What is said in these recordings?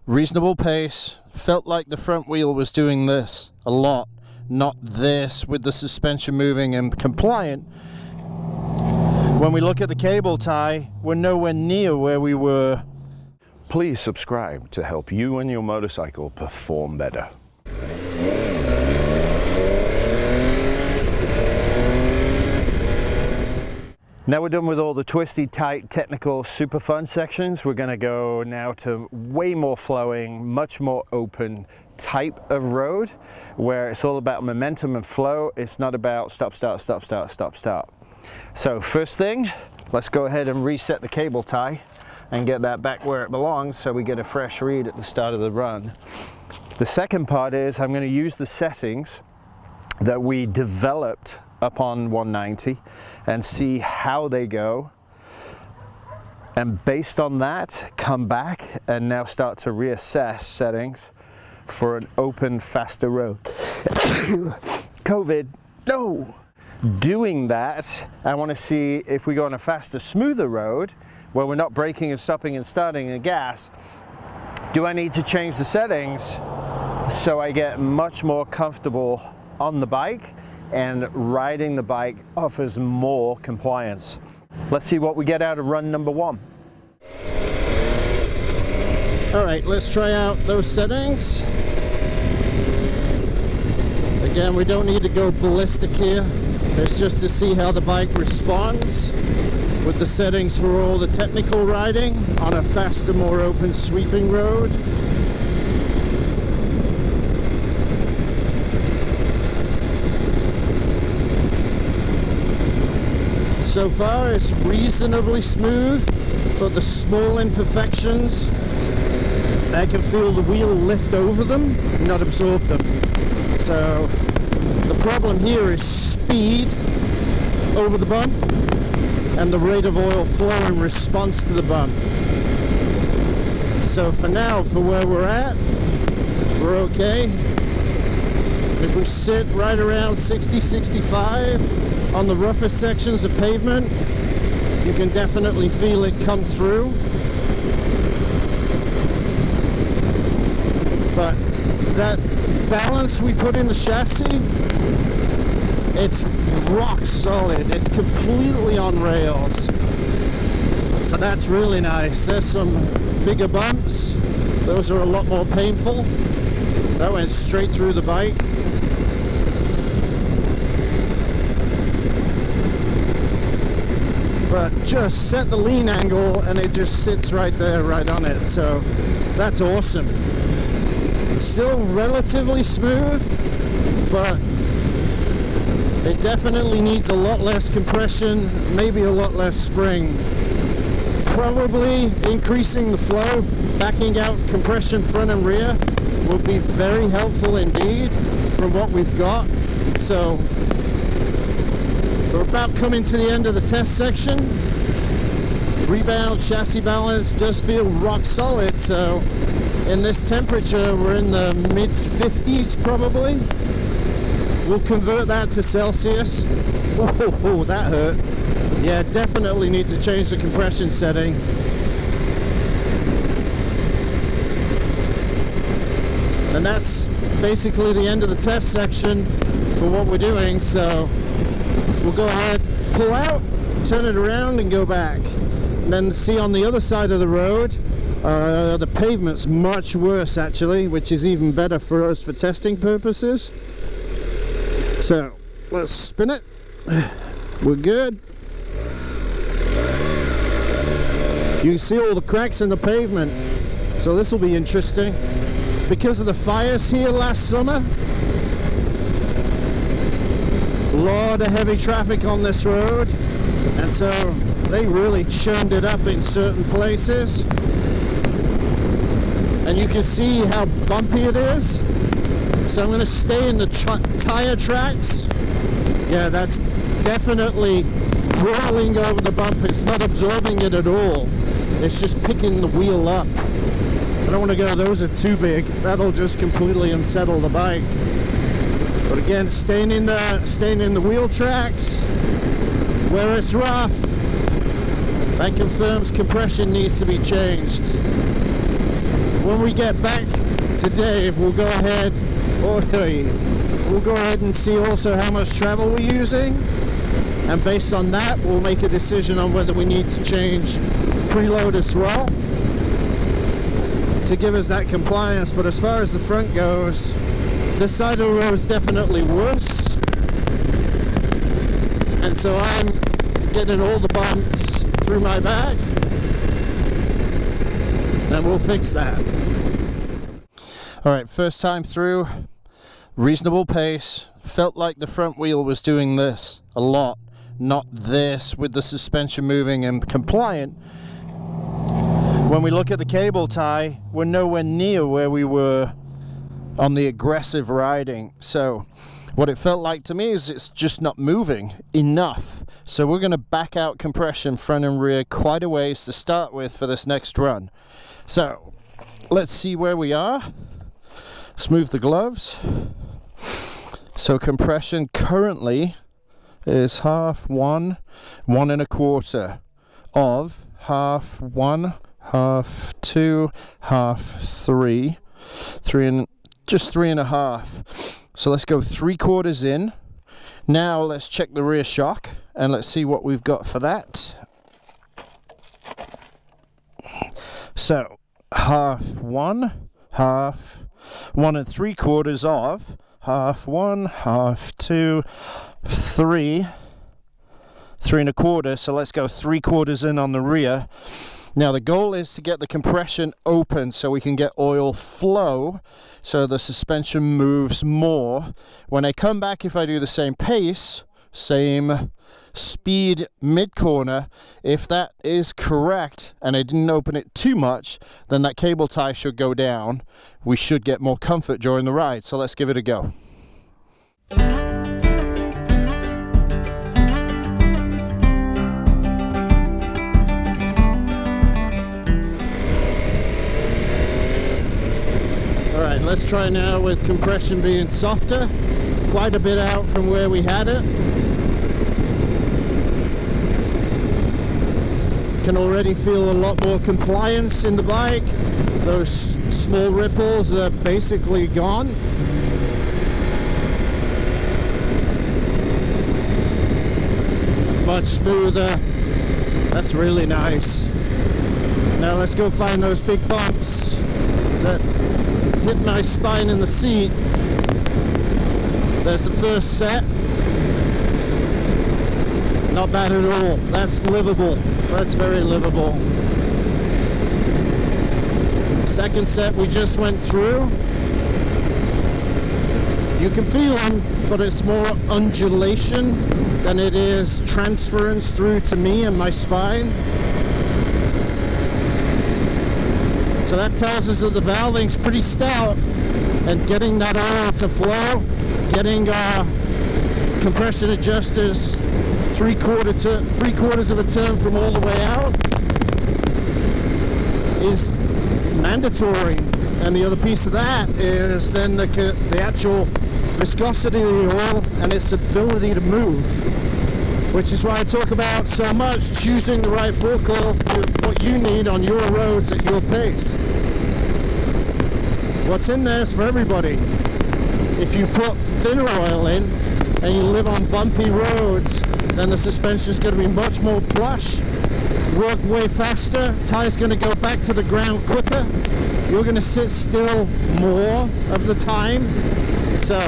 reasonable pace. Felt like the front wheel was doing this a lot, not this with the suspension moving and compliant. When we look at the cable tie, we're nowhere near where we were. Please subscribe to help you and your motorcycle perform better. Now we're done with all the twisty, tight, technical, super fun sections. We're going to go now to way more flowing, much more open type of road where it's all about momentum and flow. It's not about stop, start, stop, start, stop, start. So first thing, let's go ahead and reset the cable tie and get that back where it belongs so we get a fresh read at the start of the run. The second part is I'm going to use the settings that we developed up on 190 and see how they go, and based on that come back and now start to reassess settings for an open, faster road. COVID, no! Doing that, I want to see if we go on a faster, smoother road where we're not braking and stopping and starting the gas, do I need to change the settings so I get much more comfortable on the bike and riding the bike offers more compliance. Let's see what we get out of run number 1. All right, let's try out those settings. Again, we don't need to go ballistic here. It's just to see how the bike responds with the settings for all the technical riding on a faster, more open, sweeping road. So far it's reasonably smooth, but the small imperfections, I can feel the wheel lift over them, not absorb them. So the problem here is speed over the bump and the rate of oil flow in response to the bump. So for now, for where we're at, we're okay. If we sit right around 60, 65, on the rougher sections of pavement, you can definitely feel it come through. But that balance we put in the chassis, it's rock solid. It's completely on rails. So that's really nice. There's some bigger bumps. Those are a lot more painful. That went straight through the bike. But just set the lean angle and it just sits right there, right on it. So that's awesome. Still relatively smooth, but it definitely needs a lot less compression, maybe a lot less spring. Probably increasing the flow, backing out compression front and rear will be very helpful indeed from what we've got. So we're about coming to the end of the test section. Rebound chassis balance does feel rock solid, so in this temperature we're in the mid 50s probably. We'll convert that to Celsius. Oh, that hurt. Yeah, definitely need to change the compression setting. And that's basically the end of the test section for what we're doing, so we'll go ahead, pull out, turn it around and go back. And then see on the other side of the road, the pavement's much worse actually, which is even better for us for testing purposes. So let's spin it. We're good. You can see all the cracks in the pavement. So this will be interesting. Because of the fires here last summer, a lot of heavy traffic on this road, and so they really churned it up in certain places. And you can see how bumpy it is. So I'm going to stay in the tire tracks. Yeah, that's definitely rolling over the bump. It's not absorbing it at all. It's just picking the wheel up. I don't want to go, those are too big. That'll just completely unsettle the bike. But again, staying in the wheel tracks where it's rough, that confirms compression needs to be changed. when we get back to Dave, we'll go ahead and see also how much travel we're using, and based on that we'll make a decision on whether we need to change preload as well to give us that compliance. But as far as the front goes, this side of the road is definitely worse, and so I'm getting all the bumps through my back, and we'll fix that. Alright, first time through, reasonable pace. Felt like the front wheel was doing this a lot, not this with the suspension moving and compliant. When we look at the cable tie, we're nowhere near where we were on the aggressive riding. So what it felt like to me is it's just not moving enough. So we're going to back out compression front and rear quite a ways to start with for this next run. So let's see where we are. Smooth the gloves. So compression currently is half 1, 1 1/4 of half 1, half 2, half 3, just 3 1/2. So let's go 3/4 in. Now let's check the rear shock and let's see what we've got for that. So half 1, half 1 3/4 of half 1, half 2, 3, 3 1/4. So let's go 3/4 in on the rear. Now the goal is to get the compression open so we can get oil flow so the suspension moves more. When I come back, if I do the same pace, same speed mid-corner, if that is correct and I didn't open it too much, then that cable tie should go down. We should get more comfort during the ride, so let's give it a go. Alright, let's try now with compression being softer, quite a bit out from where we had it. Can already feel a lot more compliance in the bike. Those small ripples are basically gone. Much smoother. That's really nice. Now let's go find those big bumps that hit my spine in the seat. There's the first set. Not bad at all. That's livable. That's very livable. Second set we just went through. You can feel them, but it's more undulation than it is transference through to me and my spine. So that tells us that the valving's pretty stout, and getting that oil to flow, getting our compression adjusters three-quarters of a turn from all the way out is mandatory. And the other piece of that is then the actual viscosity of the oil and its ability to move, which is why I talk about so much choosing the right fork oil for what you need on your roads at your pace. What's in there is for everybody. If you put thinner oil in and you live on bumpy roads, then the suspension is going to be much more plush, work way faster, tire's going to go back to the ground quicker, you're going to sit still more of the time. So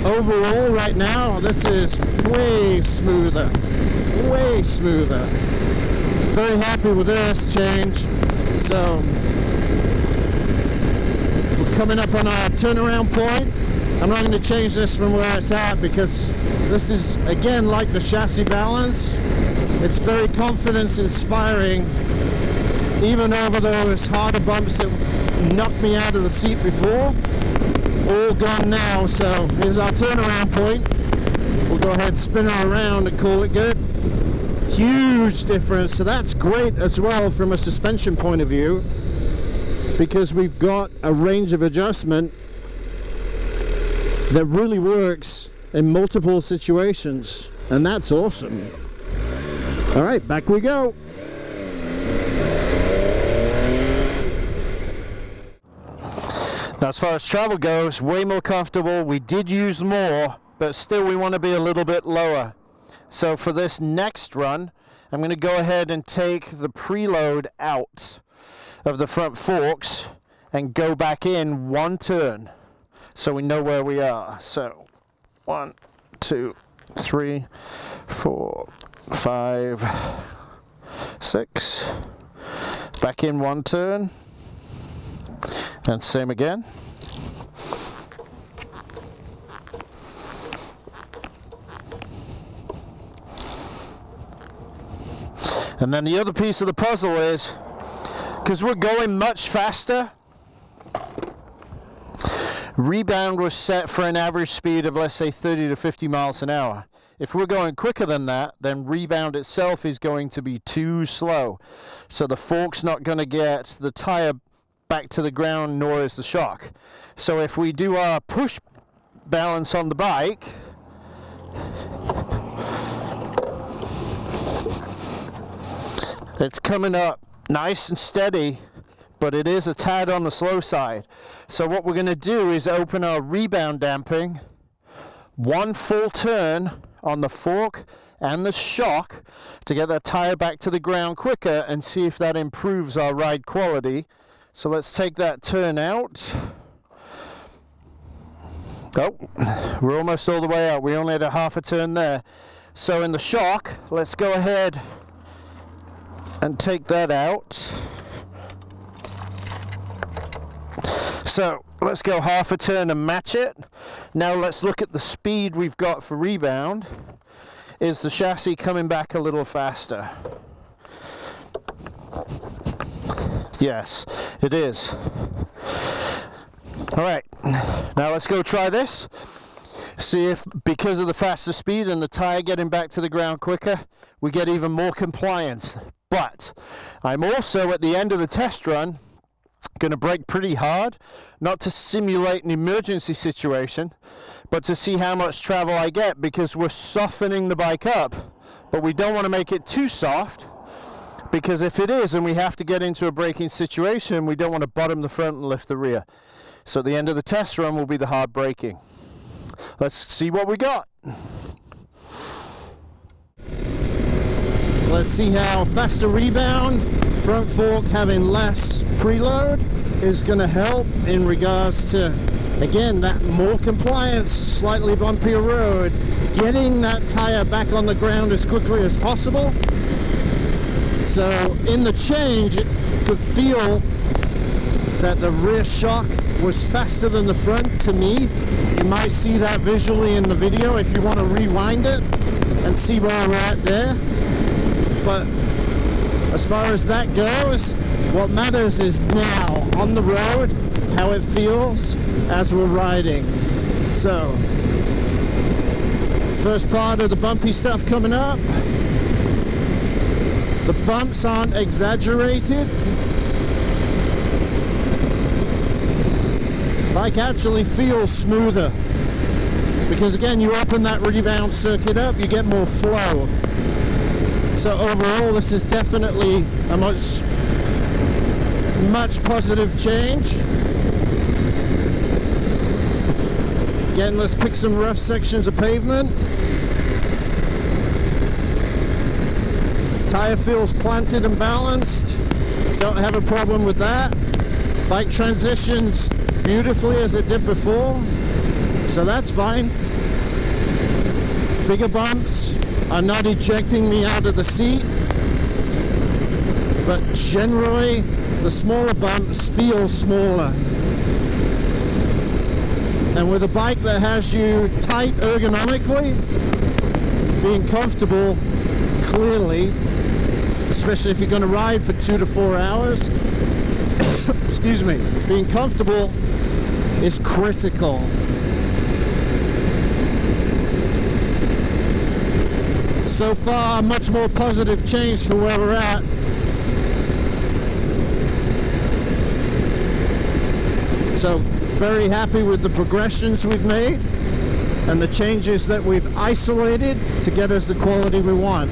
overall right now this is way smoother, way smoother. Very happy with this change. So we're coming up on our turnaround point. I'm not going to change this from where it's at because this is, again, like the chassis balance. It's very confidence inspiring, even over those harder bumps that knocked me out of the seat before. All gone now, so here's our turnaround point. We'll go ahead and spin her around and call it good. Huge difference, so that's great as well from a suspension point of view, because we've got a range of adjustment that really works in multiple situations, and that's awesome. All right, back we go. Now as far as travel goes, way more comfortable. We did use more, but still we want to be a little bit lower. So for this next run, I'm going to go ahead and take the preload out of the front forks and go back in one turn so we know where we are. So 1, 2, 3, 4, 5, 6. Back in one turn. And same again. And then the other piece of the puzzle is, because we're going much faster, rebound was set for an average speed of, let's say, 30 to 50 miles an hour. If we're going quicker than that, then rebound itself is going to be too slow. So the fork's not going to get the tire back to the ground, nor is the shock. So if we do our push balance on the bike, it's coming up nice and steady, but it is a tad on the slow side. So what we're going to do is open our rebound damping, one full turn on the fork and the shock to get that tire back to the ground quicker and see if that improves our ride quality. So let's take that turn out. Oh, we're almost all the way out. We only had a half a turn there. So in the shock, let's go ahead and take that out. So let's go half a turn and match it. Now let's look at the speed we've got for rebound. Is the chassis coming back a little faster? Yes, it is. All right, now let's go try this. See if, because of the faster speed and the tire getting back to the ground quicker, we get even more compliance. But I'm also, at the end of the test run, going to brake pretty hard, not to simulate an emergency situation, but to see how much travel I get, because we're softening the bike up, but we don't want to make it too soft, because if it is and we have to get into a braking situation, we don't want to bottom the front and lift the rear. So at the end of the test run will be the hard braking. Let's see what we got. Let's see how faster rebound, front fork having less preload is going to help in regards to, again, that more compliance, slightly bumpier road, getting that tire back on the ground as quickly as possible. So in the change, it could feel that the rear shock was faster than the front to me. You might see that visually in the video if you want to rewind it and see where we're at there. But as far as that goes, what matters is now on the road, how it feels as we're riding. So first part of the bumpy stuff coming up. The bumps aren't exaggerated. Bike actually feels smoother because, again, you open that rebound circuit up, you get more flow. So overall, this is definitely a much positive change. Again, let's pick some rough sections of pavement. Tire feels planted and balanced. Don't have a problem with that. Bike transitions beautifully as it did before, so that's fine. Bigger bumps are not ejecting me out of the seat, but generally the smaller bumps feel smaller. And with a bike that has you tight ergonomically, being comfortable, clearly, especially if you're going to ride for 2 to 4 hours, excuse me, being comfortable is critical. So far, much more positive change for where we're at. So, very happy with the progressions we've made and the changes that we've isolated to get us the quality we want.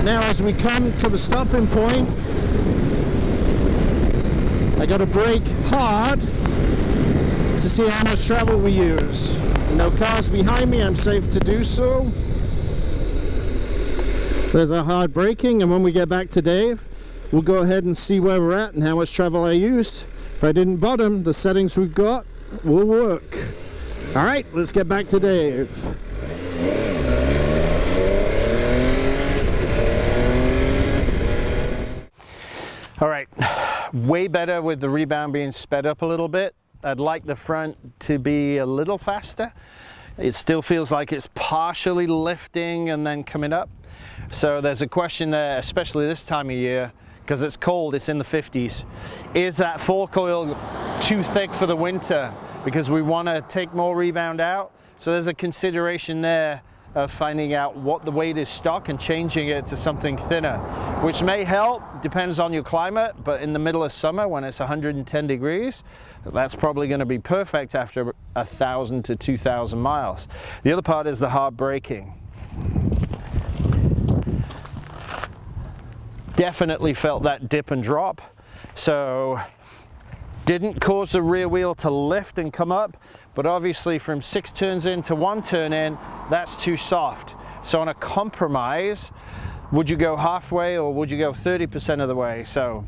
Now, as we come to the stopping point, I got to brake hard to see how much travel we use. No cars behind me, I'm safe to do so. There's our hard braking, and when we get back to Dave, we'll go ahead and see where we're at and how much travel I used. If I didn't bottom, the settings we've got will work. All right, let's get back to Dave. All right, way better with the rebound being sped up a little bit. I'd like the front to be a little faster. It still feels like it's partially lifting and then coming up. So there's a question there, especially this time of year, because it's cold, it's in the 50s. Is that fork oil too thick for the winter? Because we want to take more rebound out. So there's a consideration there of finding out what the weight is stock and changing it to something thinner, which may help, depends on your climate, but in the middle of summer when it's 110 degrees, that's probably going to be perfect after 1,000 to 2,000 miles. The other part is the hard braking. Definitely felt that dip and drop, so didn't cause the rear wheel to lift and come up, but obviously from 6 turns in to 1 turn in, that's too soft. So on a compromise, would you go halfway or would you go 30% of the way? So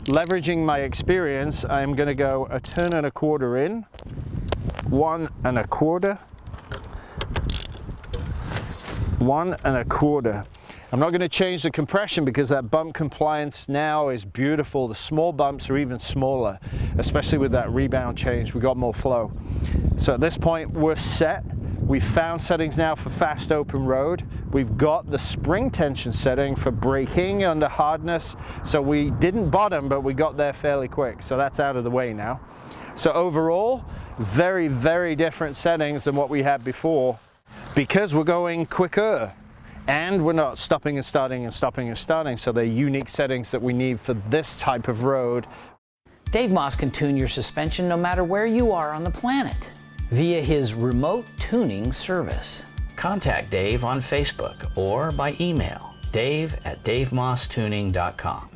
leveraging my experience, I'm going to go 1.25 turns in, 1.25 turns, 1.25 turns. I'm not going to change the compression because that bump compliance now is beautiful. The small bumps are even smaller, especially with that rebound change. We got more flow. So at this point, we're set. We've found settings now for fast open road. We've got the spring tension setting for braking under hardness. So we didn't bottom, but we got there fairly quick. So that's out of the way now. So overall, very, very different settings than what we had before because we're going quicker. And we're not stopping and starting and stopping and starting, so they're unique settings that we need for this type of road. Dave Moss can tune your suspension no matter where you are on the planet via his remote tuning service. Contact Dave on Facebook or by email, dave@davemosstuning.com.